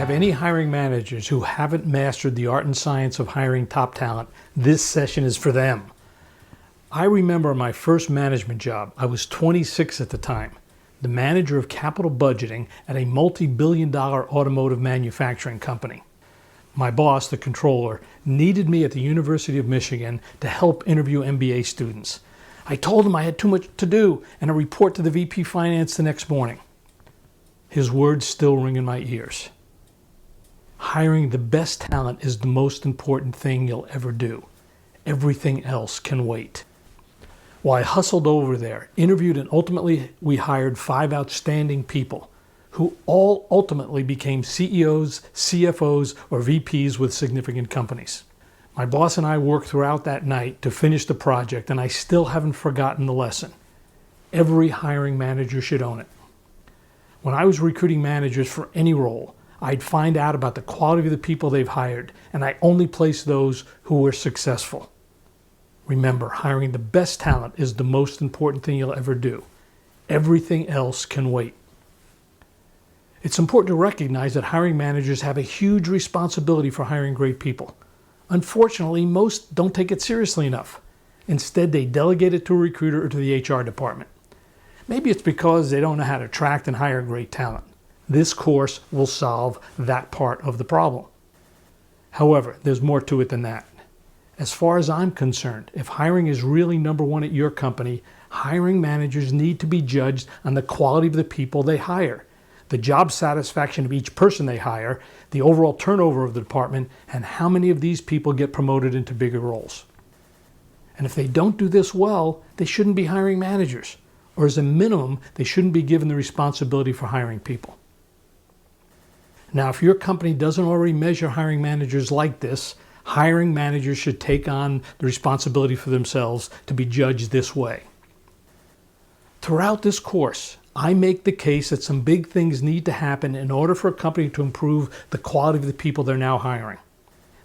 have any hiring managers who haven't mastered the art and science of hiring top talent, this session is for them. I remember my first management job. I was 26 at the time, the manager of capital budgeting at a multi-billion-dollar automotive manufacturing company. My boss, the controller, needed me at the University of Michigan to help interview MBA students. I told him I had too much to do and a report to the VP Finance the next morning. His words still ring in my ears. Hiring the best talent is the most important thing you'll ever do. Everything else can wait. Well, I hustled over there, interviewed, and ultimately we hired 5 outstanding people who all ultimately became CEOs, CFOs, or VPs with significant companies. My boss and I worked throughout that night to finish the project, and I still haven't forgotten the lesson. Every hiring manager should own it. When I was recruiting managers for any role, I'd find out about the quality of the people they've hired, and I only placed those who were successful. Remember, hiring the best talent is the most important thing you'll ever do. Everything else can wait. It's important to recognize that hiring managers have a huge responsibility for hiring great people. Unfortunately, most don't take it seriously enough. Instead, they delegate it to a recruiter or to the HR department. Maybe it's because they don't know how to attract and hire great talent. This course will solve that part of the problem. However, there's more to it than that. As far as I'm concerned, if hiring is really number one at your company, hiring managers need to be judged on the quality of the people they hire, the job satisfaction of each person they hire, the overall turnover of the department, and how many of these people get promoted into bigger roles. And if they don't do this well, they shouldn't be hiring managers, or as a minimum, they shouldn't be given the responsibility for hiring people. Now, if your company doesn't already measure hiring managers like this, hiring managers should take on the responsibility for themselves to be judged this way. Throughout this course, I make the case that some big things need to happen in order for a company to improve the quality of the people they're now hiring.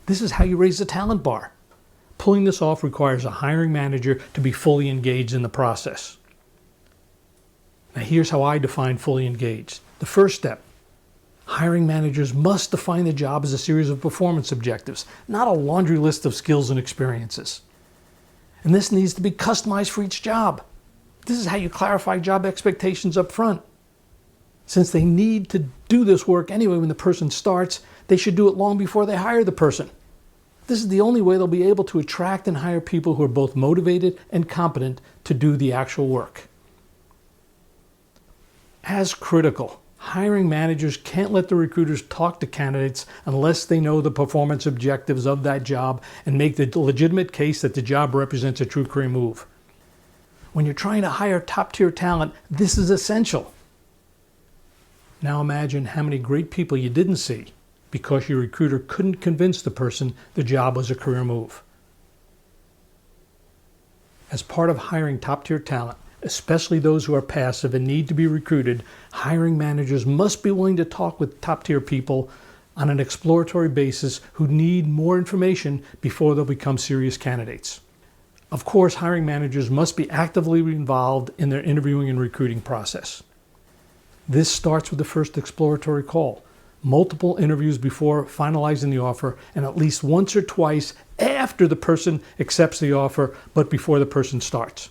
This is how you raise the talent bar. Pulling this off requires a hiring manager to be fully engaged in the process. Now, here's how I define fully engaged. The first step: hiring managers must define the job as a series of performance objectives, not a laundry list of skills and experiences. And this needs to be customized for each job. This is how you clarify job expectations up front. Since they need to do this work anyway when the person starts, they should do it long before they hire the person. This is the only way they'll be able to attract and hire people who are both motivated and competent to do the actual work. As critical, hiring managers can't let the recruiters talk to candidates unless they know the performance objectives of that job and make the legitimate case that the job represents a true career move. When you're trying to hire top-tier talent, this is essential. Now imagine how many great people you didn't see because your recruiter couldn't convince the person the job was a career move. As part of hiring top-tier talent, especially those who are passive and need to be recruited, hiring managers must be willing to talk with top-tier people on an exploratory basis who need more information before they'll become serious candidates. Of course, hiring managers must be actively involved in their interviewing and recruiting process. This starts with the first exploratory call, multiple interviews before finalizing the offer, and at least once or twice after the person accepts the offer, but before the person starts.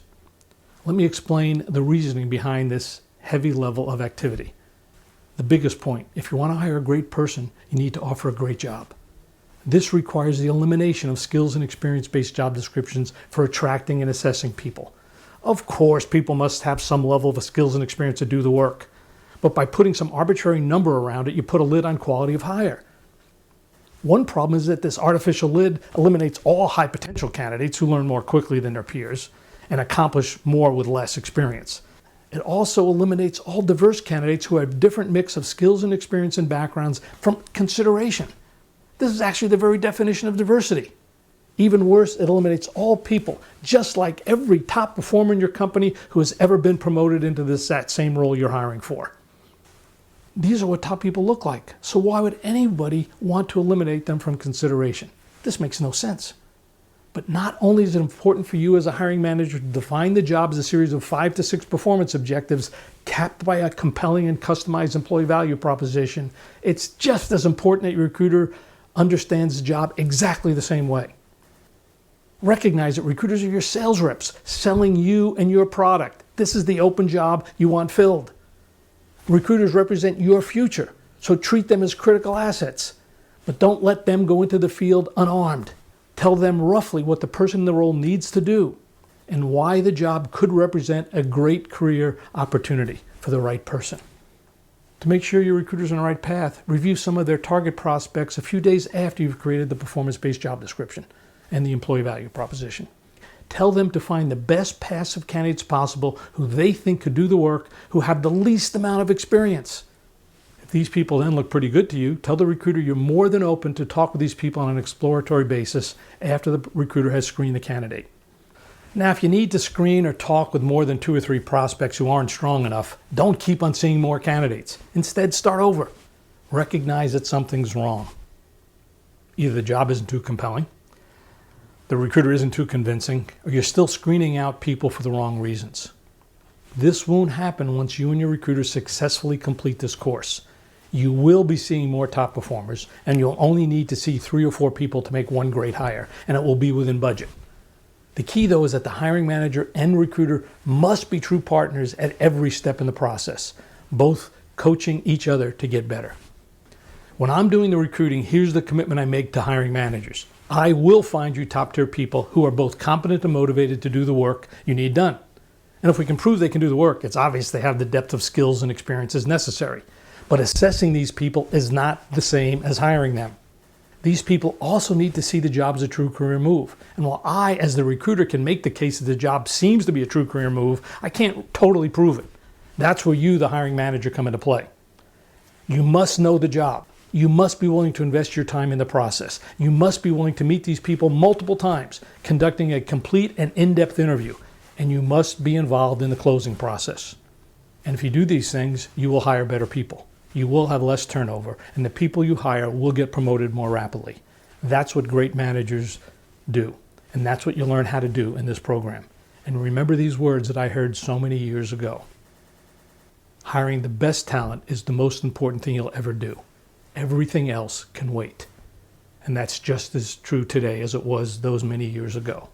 Let me explain the reasoning behind this heavy level of activity. The biggest point: if you want to hire a great person, you need to offer a great job. This requires the elimination of skills and experience-based job descriptions for attracting and assessing people. Of course, people must have some level of skills and experience to do the work, but by putting some arbitrary number around it, you put a lid on quality of hire. One problem is that this artificial lid eliminates all high potential candidates who learn more quickly than their peers and accomplish more with less experience. It also eliminates all diverse candidates who have a different mix of skills and experience and backgrounds from consideration. This is actually the very definition of diversity. Even worse, it eliminates all people, just like every top performer in your company who has ever been promoted into that same role you're hiring for. These are what top people look like, so why would anybody want to eliminate them from consideration? This makes no sense. But not only is it important for you as a hiring manager to define the job as a series of 5 to 6 performance objectives capped by a compelling and customized employee value proposition, it's just as important that your recruiter understands the job exactly the same way. Recognize that recruiters are your sales reps selling you and your product. This is the open job you want filled. Recruiters represent your future, so treat them as critical assets. But don't let them go into the field unarmed. Tell them roughly what the person in the role needs to do and why the job could represent a great career opportunity for the right person. To make sure your recruiter's on the right path, review some of their target prospects a few days after you've created the performance-based job description and the employee value proposition. Tell them to find the best passive candidates possible who they think could do the work, who have the least amount of experience. If these people then look pretty good to you, tell the recruiter you're more than open to talk with these people on an exploratory basis after the recruiter has screened the candidate. Now, if you need to screen or talk with more than 2 or 3 prospects who aren't strong enough, don't keep on seeing more candidates. Instead, start over. Recognize that something's wrong. Either the job isn't too compelling, the recruiter isn't too convincing, or you're still screening out people for the wrong reasons. This won't happen once you and your recruiter successfully complete this course. You will be seeing more top performers, and you'll only need to see 3 or 4 people to make one great hire, and it will be within budget. The key, though, is that the hiring manager and recruiter must be true partners at every step in the process, both coaching each other to get better. When I'm doing the recruiting, here's the commitment I make to hiring managers. I will find you top-tier people who are both competent and motivated to do the work you need done. And if we can prove they can do the work, it's obvious they have the depth of skills and experiences necessary. But assessing these people is not the same as hiring them. These people also need to see the job as a true career move. And while I, as the recruiter, can make the case that the job seems to be a true career move, I can't totally prove it. That's where you, the hiring manager, come into play. You must know the job. You must be willing to invest your time in the process. You must be willing to meet these people multiple times, conducting a complete and in-depth interview. And you must be involved in the closing process. And if you do these things, you will hire better people. You will have less turnover, and the people you hire will get promoted more rapidly. That's what great managers do, and that's what you'll learn how to do in this program. And remember these words that I heard so many years ago. Hiring the best talent is the most important thing you'll ever do. Everything else can wait. And that's just as true today as it was those many years ago.